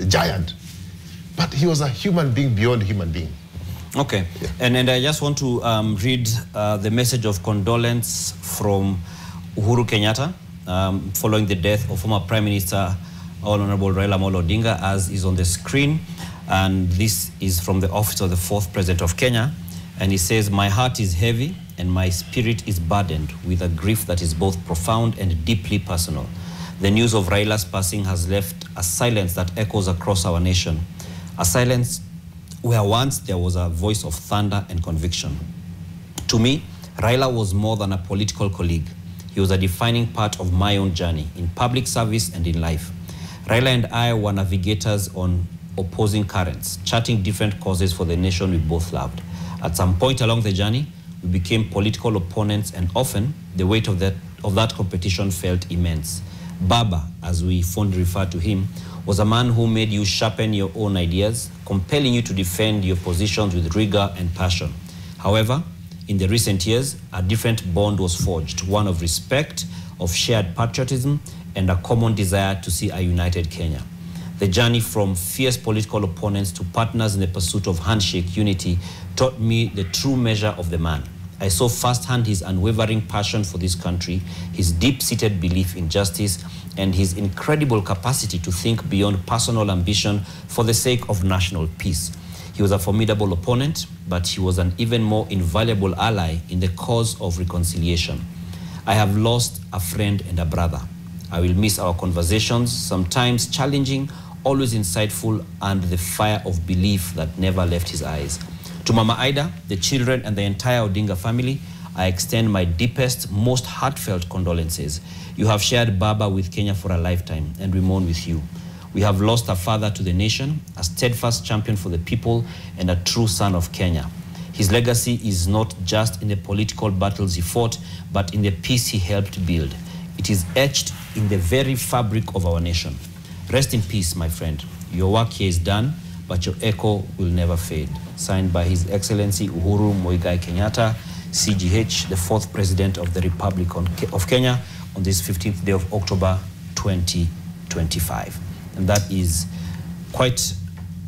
giant, but he was a human being beyond human being. Okay, yeah. And I just want to read the message of condolence from Uhuru Kenyatta following the death of former Prime Minister Honorable Raila Odinga, as is on the screen. And this is from the office of the 4th President of Kenya. And he says, "My heart is heavy and my spirit is burdened with a grief that is both profound and deeply personal. The news of Raila's passing has left a silence that echoes across our nation. A silence where once there was a voice of thunder and conviction. To me, Raila was more than a political colleague. He was a defining part of my own journey in public service and in life. Raila and I were navigators on opposing currents, charting different causes for the nation we both loved. At some point along the journey, we became political opponents, and often the weight of that competition felt immense. Baba, as we fondly refer to him, was a man who made you sharpen your own ideas, compelling you to defend your positions with rigor and passion. However, in the recent years, a different bond was forged, one of respect, of shared patriotism, and a common desire to see a united Kenya. The journey from fierce political opponents to partners in the pursuit of handshake unity taught me the true measure of the man. I saw firsthand his unwavering passion for this country, his deep-seated belief in justice, and his incredible capacity to think beyond personal ambition for the sake of national peace. He was a formidable opponent, but he was an even more invaluable ally in the cause of reconciliation. I have lost a friend and a brother. I will miss our conversations, sometimes challenging, always insightful, and the fire of belief that never left his eyes. To Mama Ida, the children, and the entire Odinga family, I extend my deepest, most heartfelt condolences. You have shared Baba with Kenya for a lifetime, and we mourn with you. We have lost a father to the nation, a steadfast champion for the people, and a true son of Kenya. His legacy is not just in the political battles he fought, but in the peace he helped build. It is etched in the very fabric of our nation. Rest in peace, my friend. Your work here is done, but your echo will never fade. Signed by His Excellency Uhuru Kenyatta, CGH, the 4th President of the Republic of Kenya, on this 15th day of October 2025. And that is quite...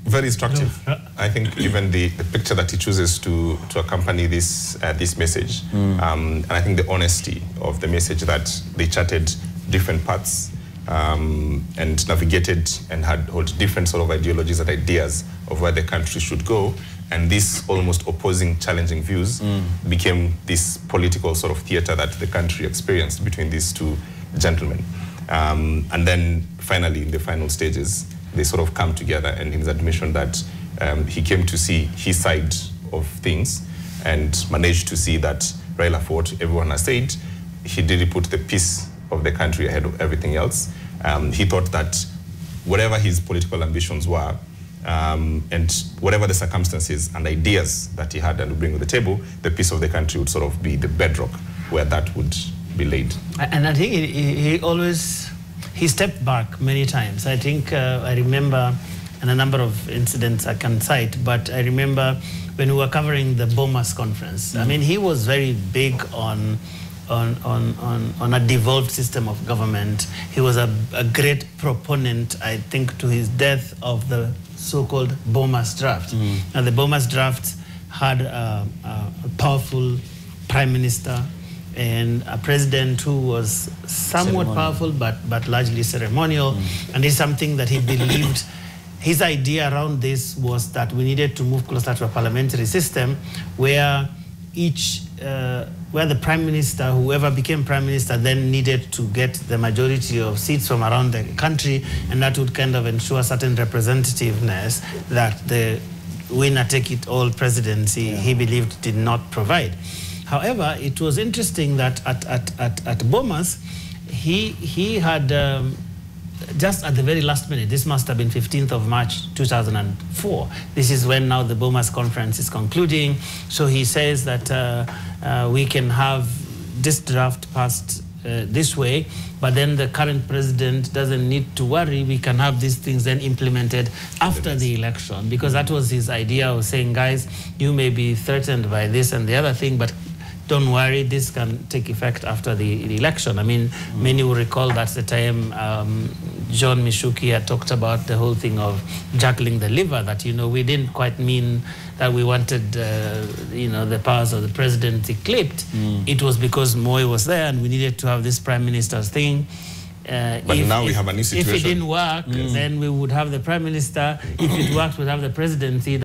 very instructive. I think even the picture that he chooses to accompany this message, and I think the honesty of the message that they charted different paths and navigated and had different sort of ideologies and ideas of where the country should go, and these almost opposing, challenging views became this political sort of theater that the country experienced between these two gentlemen. And then finally, in the final stages, they sort of come together, and his admission that he came to see his side of things and managed to see that Raila, for what everyone has said, he did put the peace of the country ahead of everything else. He thought that whatever his political ambitions were, and whatever the circumstances and ideas that he had and would bring to the table, the peace of the country would sort of be the bedrock where that would be laid. And I think he stepped back many times. I think I remember, and a number of incidents I can cite, but I remember when we were covering the Bomas conference. I mean, he was very big on a devolved system of government. He was a great proponent, I think, to his death, of the so-called Bomas draft. And the Bomas draft had a powerful prime minister and a president who was somewhat powerful but largely ceremonial. And it's something that he believed. His idea around this was that we needed to move closer to a parliamentary system where where the prime minister, whoever became prime minister, then needed to get the majority of seats from around the country, and that would kind of ensure certain representativeness that the winner-take-it-all presidency he believed did not provide. However, it was interesting that at Bomas, he had, just at the very last minute, this must have been 15th of March 2004. This is when now the Bomas conference is concluding. So he says that we can have this draft passed this way, but then the current president doesn't need to worry. We can have these things then implemented after the election, because that was his idea of saying, guys, you may be threatened by this and the other thing, but don't worry, this can take effect after the election. I mean, many will recall that's the time John Mishuki had talked about the whole thing of juggling the liver, that, you know, we didn't quite mean that we wanted, you know, the powers of the presidency clipped. It was because Moi was there and we needed to have this prime minister's thing. But now we have a new situation. If it didn't work, then we would have the prime minister. If it worked, we'd have the presidency.